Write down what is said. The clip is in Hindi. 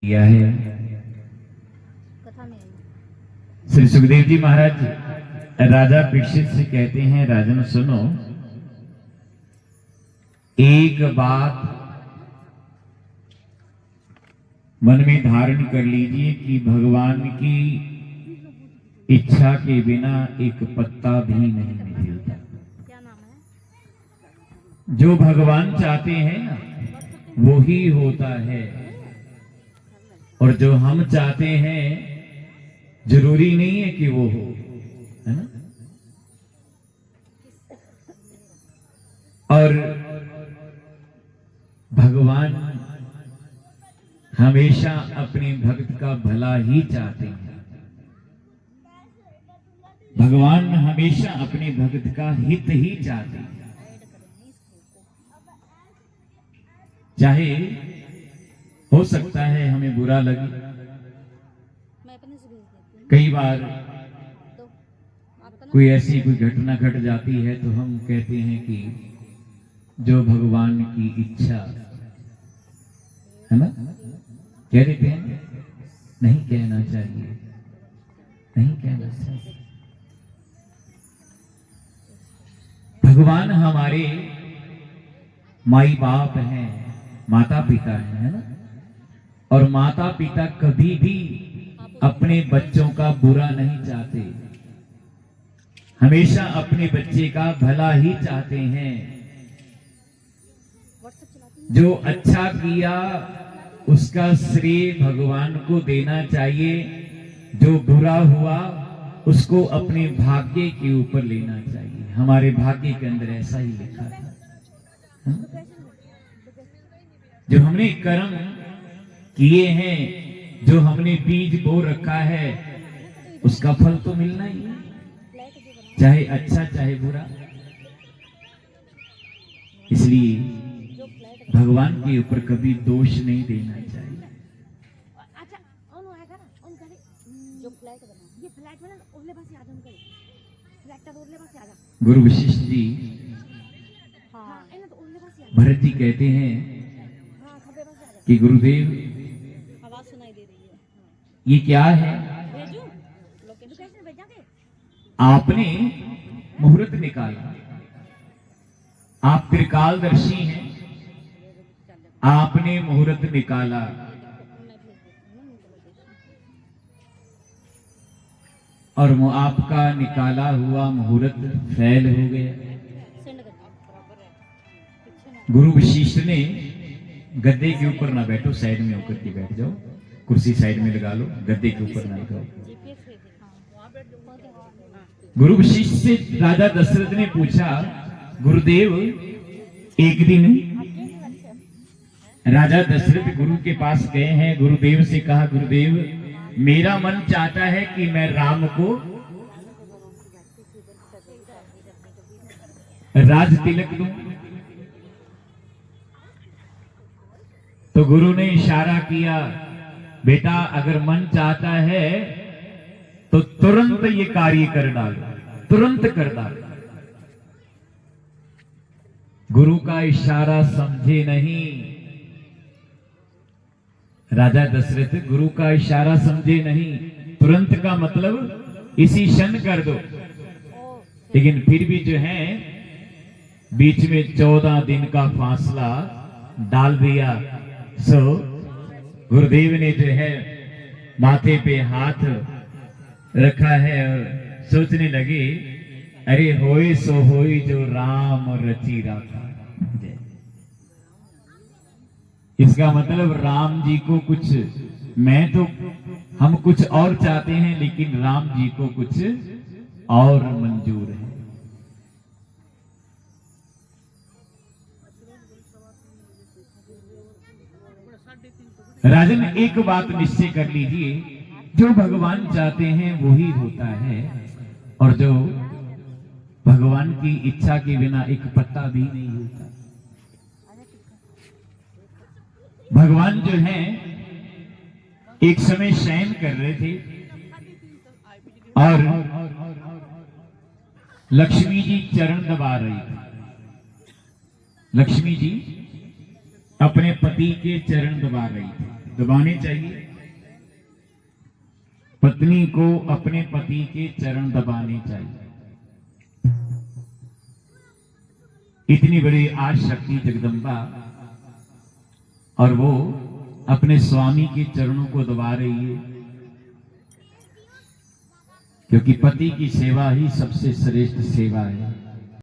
किया है। श्री सुखदेव जी महाराज राजा परीक्षित से कहते हैं, राजन सुनो, एक बात मन में धारण कर लीजिए कि भगवान की इच्छा के बिना एक पत्ता भी नहीं हिलता। जो भगवान चाहते हैं ना वो ही होता है, और जो हम चाहते हैं जरूरी नहीं है कि वो हो, है ना। और भगवान हमेशा अपने भक्त का भला ही चाहते हैं। भगवान हमेशा अपने भक्त का हित ही चाहते हैं। चाहे हो सकता है हमें बुरा लगे, कई बार कोई ऐसी कोई घटना घट जाती है तो हम कहते हैं कि जो भगवान की इच्छा है ना, कह देते हैं। नहीं कहना चाहिए, नहीं कहना चाहिए। भगवान हमारे माई बाप हैं, माता पिता हैं, है ना। और माता पिता कभी भी अपने बच्चों का बुरा नहीं चाहते, हमेशा अपने बच्चे का भला ही चाहते हैं। जो अच्छा किया उसका श्रेय भगवान को देना चाहिए, जो बुरा हुआ उसको अपने भाग्य के ऊपर लेना चाहिए। हमारे भाग्य के अंदर ऐसा ही लिखा था। जो हमने कर्म किए हैं, जो हमने बीज बो रखा है, उसका फल तो मिलना ही है, चाहे अच्छा चाहे बुरा। इसलिए भगवान के ऊपर कभी दोष नहीं देना चाहिए। गुरु वशिष्ठ जी भरत जी कहते हैं कि गुरुदेव ये क्या है? आपने मुहूर्त निकाला, आप त्रिकालदर्शी हैं, आपने मुहूर्त निकाला, और वो आपका निकाला हुआ मुहूर्त फैल हो गया। गुरु वशिष्ठ ने गद्दे के ऊपर ना बैठो, साइड में होकर के बैठ जाओ, कुर्सी साइड में लगा लो, गद्दे के ऊपर ना लगाओ। गुरु वशिष्ठ से राजा दशरथ ने पूछा, गुरुदेव एक दिन राजा दशरथ गुरु के पास गए हैं, गुरुदेव से कहा, गुरुदेव मेरा मन चाहता है कि मैं राम को राज तिलक दूं। तो गुरु ने इशारा किया, बेटा अगर मन चाहता है तो तुरंत ये कार्य कर डालो, तुरंत कर डालो। गुरु का इशारा समझे नहीं, राजा दशरथ गुरु का इशारा समझे नहीं। तुरंत का मतलब इसी क्षण कर दो, लेकिन फिर भी जो है बीच में 14 दिन का फासला डाल दिया। सो गुरुदेव ने जो है माथे पे हाथ रखा है और सोचने लगे, अरे होए सो होई जो राम रची राखा। इसका मतलब राम जी को कुछ, मैं तो हम कुछ और चाहते हैं, लेकिन राम जी को कुछ और मंजूर है। राजन एक बात निश्चय कर लीजिए, जो भगवान चाहते हैं वो ही होता है, और जो भगवान की इच्छा के बिना एक पत्ता भी नहीं होता। भगवान जो है एक समय शयन कर रहे थे और लक्ष्मी जी चरण दबा रही थी। लक्ष्मी जी अपने पति के चरण दबा रही थी। दबाने चाहिए। पत्नी को अपने पति के चरण दबाने चाहिए। इतनी बड़ी आज शक्ति जगदम्बा, और वो अपने स्वामी के चरणों को दबा रही है, क्योंकि पति की सेवा ही सबसे श्रेष्ठ सेवा है।